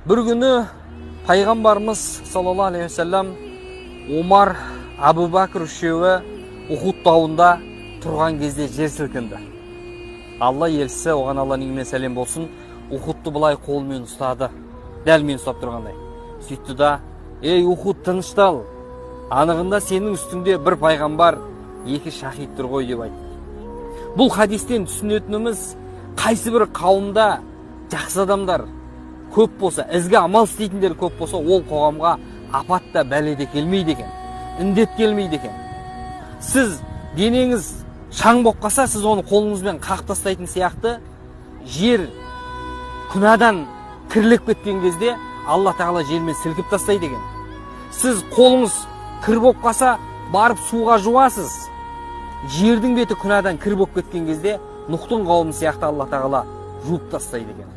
Bir günü Peygamberimiz sallallahu aleyhi ve sellem Umar Abu Bakr үшеуі Uhud tağında turgan кезде жер сілкінді. Алла елшісі, оған Алла нигме сәлем болсын, Ухудты былай қолымен ұстады. Дәл мен ұстап тұрғандай. Сөйтті да, ей Ухуд, тыныштал. Анығында сенің үстіңде бір пайғамбар, екі шахид тұр ғой деп айтты. Бұл хадистен түсінетініміз, қайсы бір қауымда жақсы адамдар көп болса, ізгі амал істейтіндер көп болса, ол қоғамға апат та бәле де келмейді екен, індет келмейді екен. Сіз денеңіз шаң болып қалса, сіз оны қолыңызбен қағып тастайтын сияқты, жер күнәдан кірлеп кеткен кезде Алла тағала жермен сілкіп тастайды екен. Сіз қолыңыз кір болып қалса, барып суға жуасыз. Жердің беті күнәдан кір болып кеткен кезде Нұхтың қауымы сияқты Алла тағала жуып тастайды екен.